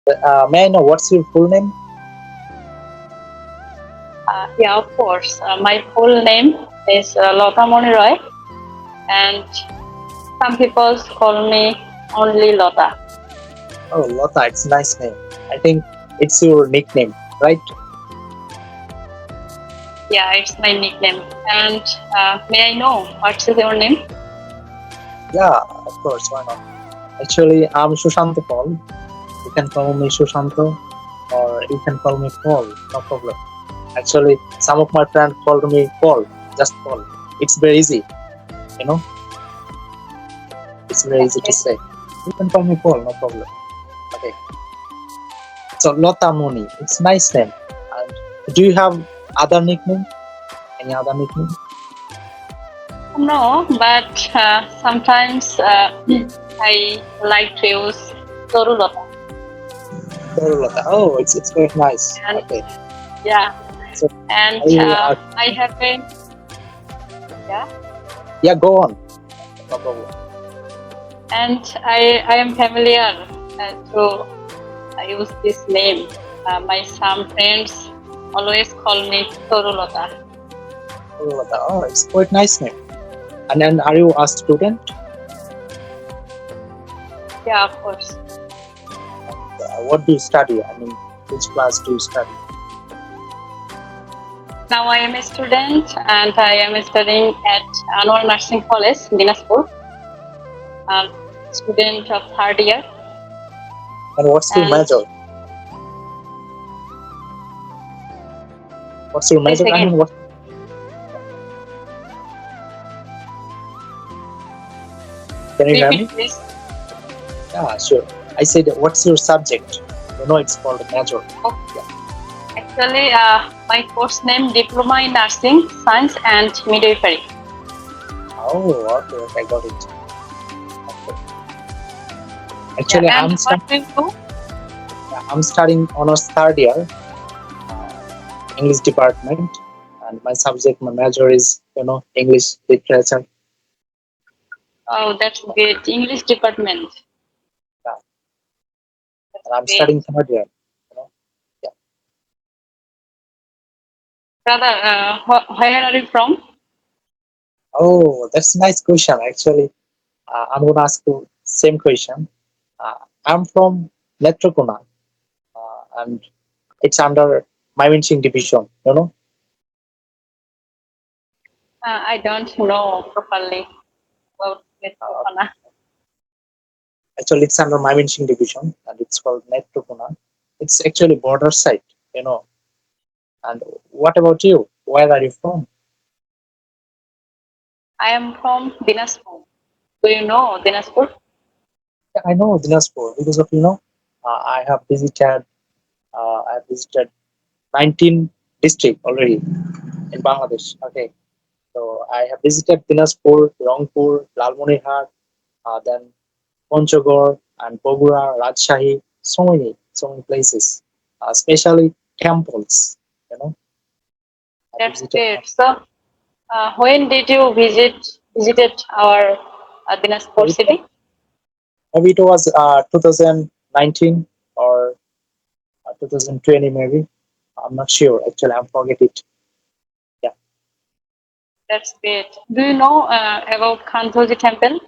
May I know what's your full name? Yeah, of course. My full name is Lota Moni Roy, and some people call me only Lota. Oh, Lota, it's a nice name. I think it's your nickname, right? Yeah, it's my nickname. And may I know what's your name? Yeah, of course, why not? Actually, I'm Sushanto Paul. You can call me Sushanto or you can call me Paul, no problem. Actually, some of my friends called me Paul, just Paul. It's very easy, you know, it's very easy to Okay. say. You can call me Paul, no problem. Okay. So Lota Moni, it's nice name. And do you have other nickname? Any other nickname? No, but sometimes I like to use Toru Lota. Toru Lota. Oh, it's very nice. And Okay. yeah, So and are I have a yeah, yeah, go on. No problem. and I am familiar to use this name. My some friends always call me Toru Lota. Toru Lota. Oh, it's quite nice name. And then are you a student? Yeah, of course. What do you study? I mean, which class do you study? Now I am a student and I am studying at Anwar Nursing College, Dinaspur. Student of third year. And what's your And major? What's your please major? I again, mean, what? Can you hear me? repeat please. Yeah, sure. I said, what's your subject? You know, it's called a major. Okay. Actually, my course name Diploma in Nursing Science and Midwifery. Oh, okay, I got it. Okay. Actually, Yeah, and what do you do? I'm studying honors third year, English department, and my subject, my major is, English literature. Oh, that's great. English department. Yeah. That's And I'm great. studying third year. You know. Yeah. Brother, where are you from? Oh, that's a nice question. Actually, I'm gonna ask you same question. I'm from Netrokona, and it's under Mymensingh division. I don't know properly about Uh, Metrofana. Actually, it's under Mymensingh division, and it's called Netrokona. It's actually border side. You know. And what about you? Where are you from? I am from Dinaspur. Do you know Dinaspur? Yeah, I know Dinaspur because of I have visited. I have visited 19 district already in Bangladesh. Okay, so I have visited Dinaspur, Rangpur, Lalmonirhat, then Panchagor and Bogura, Rajshahi. So many places, especially temples. You know, I That's visited. great. So, when did you visited our Dinaspur city? Maybe it was 2019 or 2020 maybe. I'm not sure. Actually, I forget it. Yeah. That's great. Do you know about Kanthoji temple?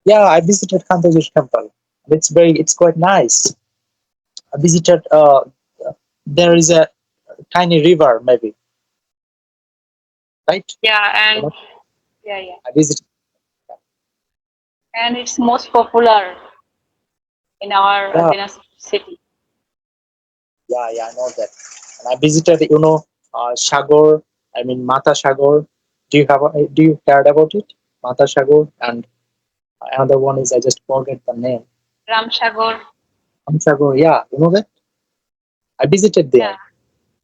Yeah, I visited Kantajush temple. It's quite nice. I visited. There is a tiny river, maybe, right? Yeah, You and know, yeah, I visited. and it's most popular in our Yeah, Dinaspur city. yeah, I know that. And I visited, Shagor. I mean, Mata Shagor. Do you heard about it? Mata Shagor, and another one is I just forget the name. Ramshagar. Shagor. Yeah, you know that. I visited Yeah, there.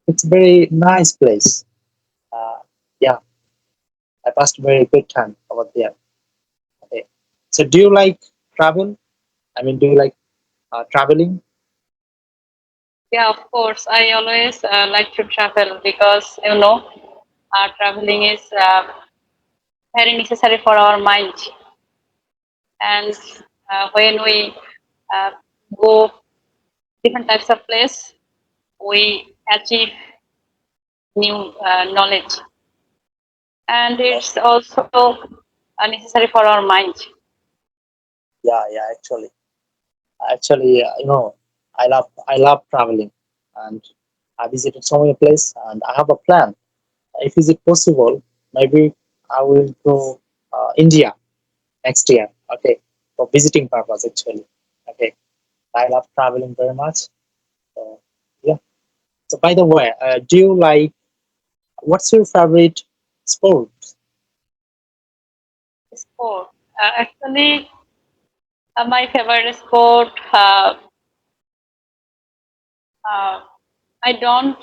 It's a very nice place. Uh, yeah, I passed a very good time over there. Okay. So, do you like travel? I mean, do you like traveling? yeah. Of course, I always like to travel because traveling is very necessary for our mind. And when we uh, go different types of place, we achieve new knowledge, and Oh, it's also necessary for our mind. yeah, yeah. Actually, I love traveling, and I visited so many places, and I have a plan. If is it possible, maybe I will go India next year. Okay, for visiting purpose actually. Okay, I love traveling very much. So, yeah. So by the way, do you like? What's your favorite sport? Sport. Actually, my favorite sport. Uh, I don't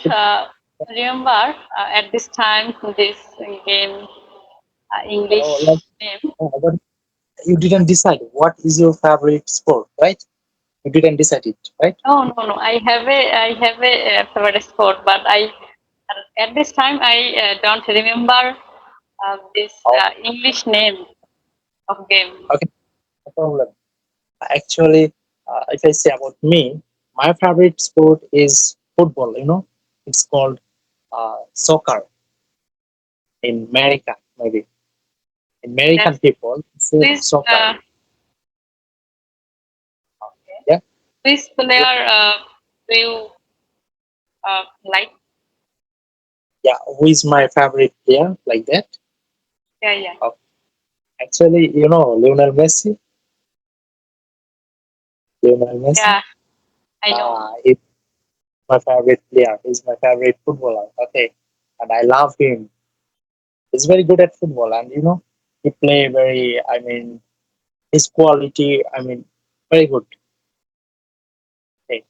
remember at this time this game Like, English name. what you didn't decide what is your favorite sport, right? You didn't decide it, right? No, no, no. I have a favorite sport, but I at this time I don't remember this Oh, English name of game. okay, no problem. Actually, if I say about me, my favorite sport is football. It's called soccer in America, maybe. American That's people say this. soccer. Yeah, Which yeah, player do you like? yeah. Who is my favorite player like that? Yeah, yeah, Uh, Actually, Lionel Messi. Lionel Messi. yeah. I know. He's my favorite player. He's my favorite footballer. Okay, and I love him. He's very good at football, and he play very. I mean, his quality. I mean, very good. Okay.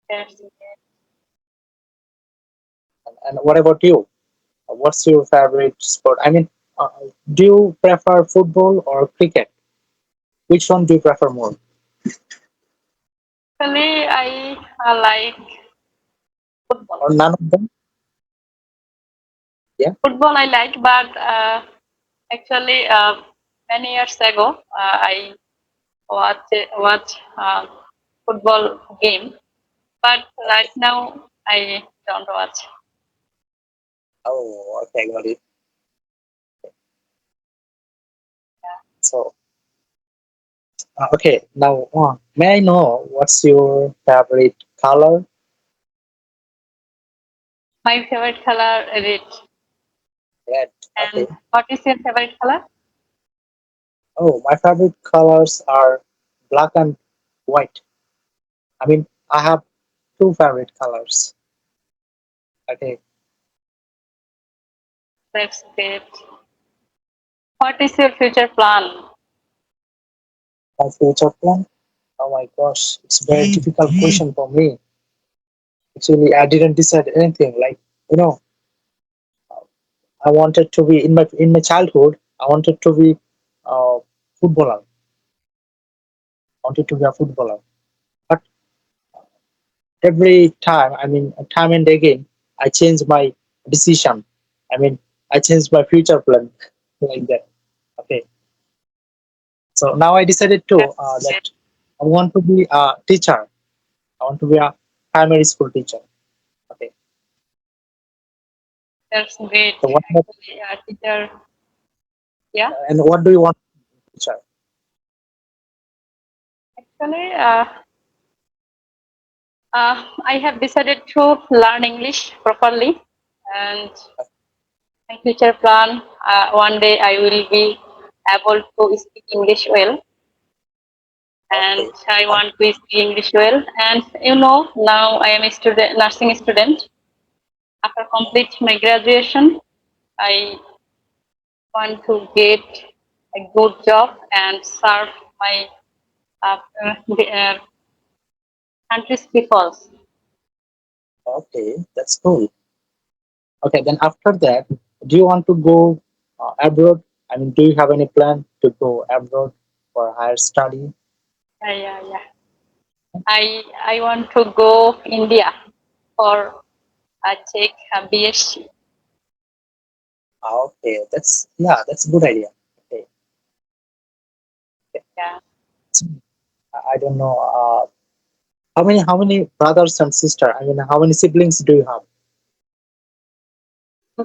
That's And what about you? What's your favorite sport? I mean, uh, do you prefer football or cricket? Which one do you prefer more? actually I like football. Or none of them? Yeah. Football I like, but actually many years ago I watch football game, but right Okay. now I don't watch. Oh, okay, got it. So, okay, now, may I know what's your favorite color? My favorite color is red. Red. And Okay. what is your favorite color? Oh, my favorite colors are black and white. I mean, I have two favorite colors. Okay. That's great. What is your future plan? My future plan? Oh my gosh, it's a very difficult question for me. Actually, I didn't decide anything. Like, you know, I wanted to be in my childhood. I wanted to be a footballer. I wanted to be a footballer. But every time, I mean, time and again, I changed my decision. I mean, I changed my future plan like that. Okay. So now I decided to That's great. that I want to be a teacher. I want to be a primary school teacher. Okay. That's great. So what about, Actually, teacher. Yeah. and what do you want to be a teacher? Actually, I have decided to learn English properly, and my future plan. One day I will be able to speak English well, and Okay. I And, want to speak English well. And now I am a student, nursing student. After complete my graduation, I want to get a good job and serve my the, country's peoples. okay, that's cool. Okay, then after that, do you want to go abroad? I mean, do you have any plan to go abroad for higher study? Yeah, yeah, yeah. I want to go India for take a BSc. Okay, that's a good idea. Okay, okay. Yeah. So, I don't know. how many brothers and sister? I mean, how many siblings do you have?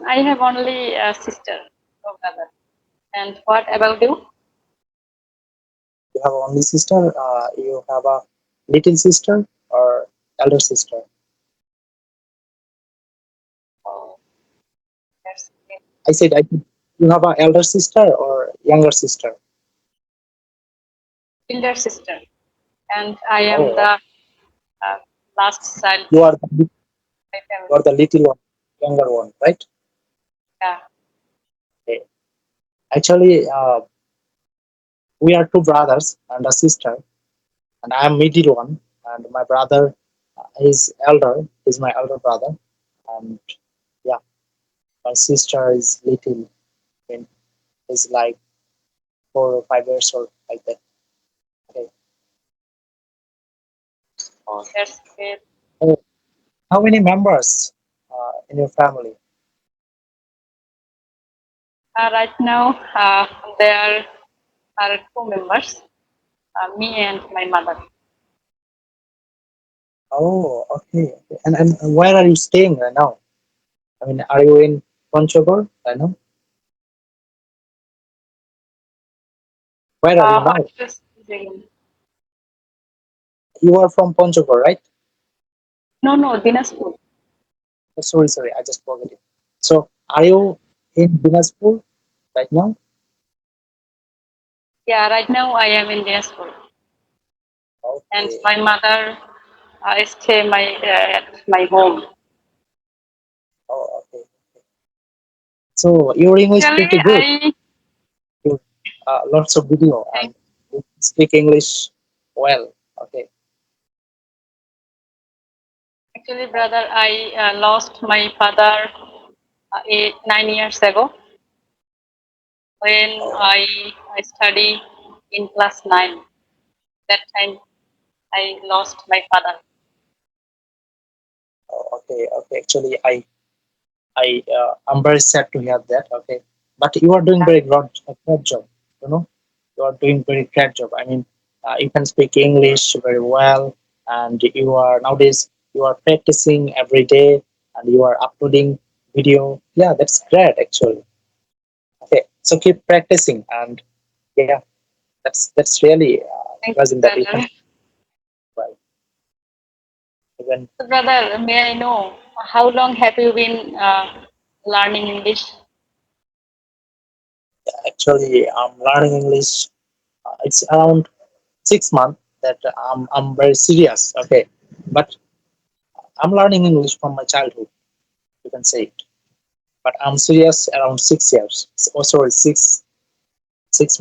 I have only a sister, no brother. And what about you? You have only sister. You have a little sister or elder sister? Oh, that's great. I said you have a elder sister or younger sister? Elder sister, and I am Oh, the uh, last child you in are the my you are family. the little one, younger one, right? Yeah. Okay. Actually, we are two brothers and a sister, and I am middle one, and my brother is elder. Is my elder brother, and yeah, my sister is little. I mean, is like 4 or 5 years old, like that. Okay. Oh, that's great. Oh, how many members in your family? Right now, there are two members, me and my mother. Oh, okay. And where are you staying right now? I mean, are you in Panchagor right now? Where are you What now? is again? You are from Panchagor, right? No, no, Dinaspur. Oh, sorry, I just forgot it. So, are you in Dinaspur right now? Yeah, right now I am in Dinaspur, and Okay. my mother stay at my home. Oh, okay. So, your English Actually, pretty good. I You, lots of video thank and you speak English well. Okay. actually, brother, I lost my father 9 years ago when Oh, I study in class 9. That time I lost my father. okay. Okay. Actually, I'm very sad to hear that. Okay, but you are doing very great job. You know, you are doing very great job. I mean, you can speak English very well, and you are nowadays you are practicing every day, and you are uploading video. Yeah, that's great actually. Okay, so keep practicing, and yeah, that's really Thank you, impressive that you can brother. well even. So, brother, may I know how long have you been learning English? Actually, I'm learning English. It's around 6 months that I'm very serious. Okay, but I'm learning English from my childhood. You can say it. But I'm serious around 6 years. Oh, sorry, 6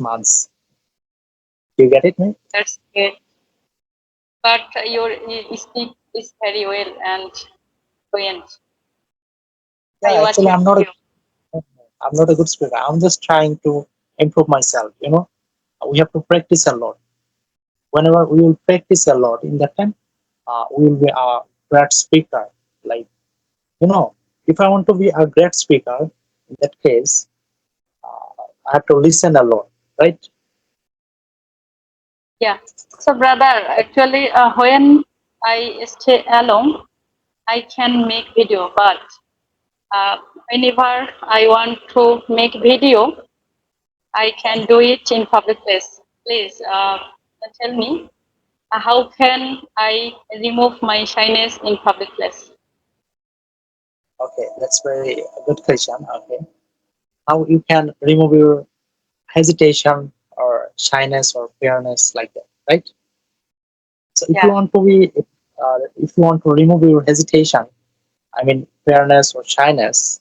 months. You get it, me? That's great. But your speak is very well and fluent. Yeah, I watch actually, your video. I'm not a good speaker. I'm just trying to improve myself. We have to practice a lot. Whenever we will practice a lot, in that time, we will be a great speaker. Like you know, if I want to be a great speaker, in that case, I have to listen a lot, right? Yeah. So, brother, actually, when I stay alone, I can make video, but uh, whenever I want to make video, I can do it in public place. Please tell me how can I remove my shyness in public place? Okay, that's very good question. Okay, how you can remove your hesitation or shyness or fearness like that, right? So if you Yeah, want to be, if you want to remove your hesitation, I mean fearness or shyness,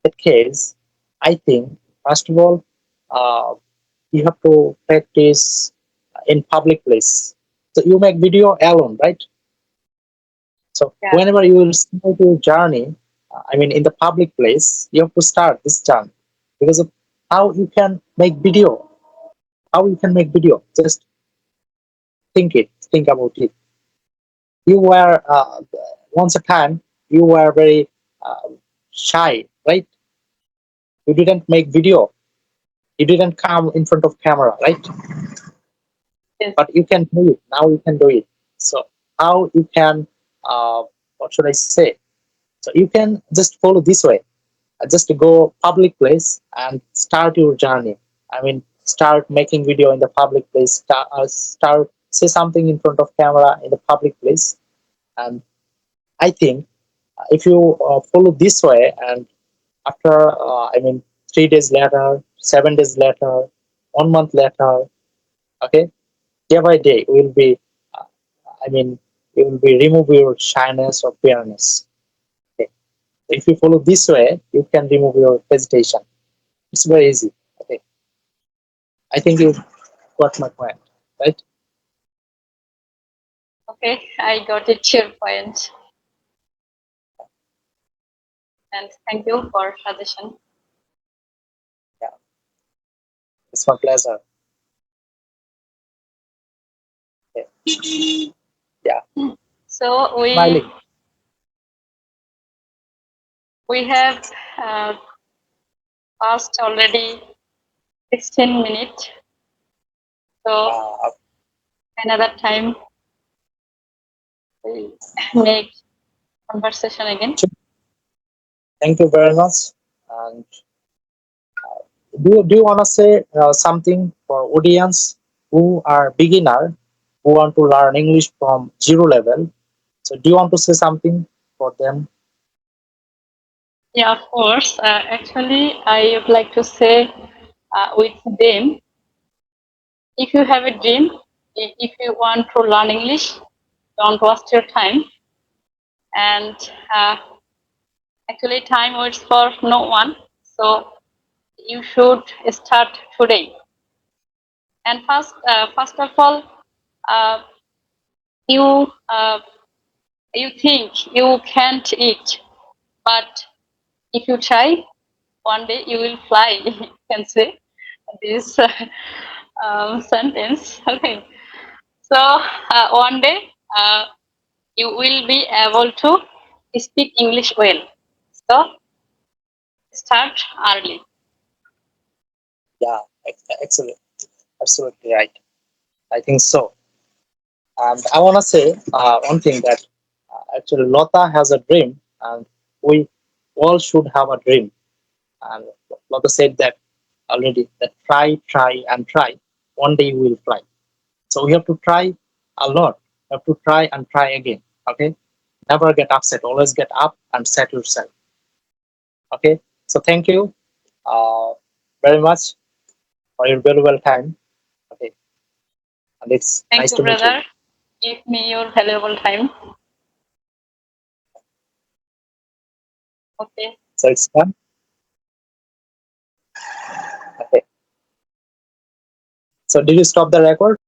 in that case, I think first of all, uh, you have to practice in public place. So you make video alone, right? So yeah, whenever you will start your journey, I mean in the public place, you have to start this journey because of how you can make video. How you can make video? Just think about it. You were once a time you were very uh, shy, right? You didn't make video. You didn't come in front of camera, right? yes, But you can do it now. You can do it. So how you can, what should I say? So you can just follow this way. Just go public place and start your journey. I mean, start making video in the public place. Start say something in front of camera in the public place. And I think if you follow this way, and after, I mean, 3 days later, 7 days later, 1 month later, okay, day by day, will be, uh, I mean, you will be remove your shyness or fairness. Okay. If you follow this way, you can remove your hesitation. It's very easy. Okay. I think you got my point, right? Okay, I got it, your point. And thank you for suggestion. Yeah, it's my pleasure. Okay. Yeah, So smiling. we have uh, passed already 16 minutes. So Uh, another time we make conversation again. Thank you very much. And do you want to say something for audience who are beginner, who want to learn English from zero level? So do you want to say something for them? Yeah, of course. Actually, I would like to say with them, if you have a dream, if you want to learn English, don't waste your time. And actually, time waits for no one. So you should start today. And first of all, uh, you uh, you think you can't eat, but if you try, one day you will fly. You can say this sentence. Okay. So one day you will be able to speak English well. So start early. Yeah, excellent. Absolutely right. I think so. And I want to say one thing that actually Lota has a dream, and we all should have a dream. And Lota said that already, that try, try, and try. One day you will fly. So we have to try a lot. You have to try and try again. Okay. Never get upset. Always get up and set yourself. Okay. So thank you uh, very much for your valuable time. Okay. And it's Thank nice you, to meet you. brother. Give me your valuable time. Okay. So it's done. Okay. So did you stop the record?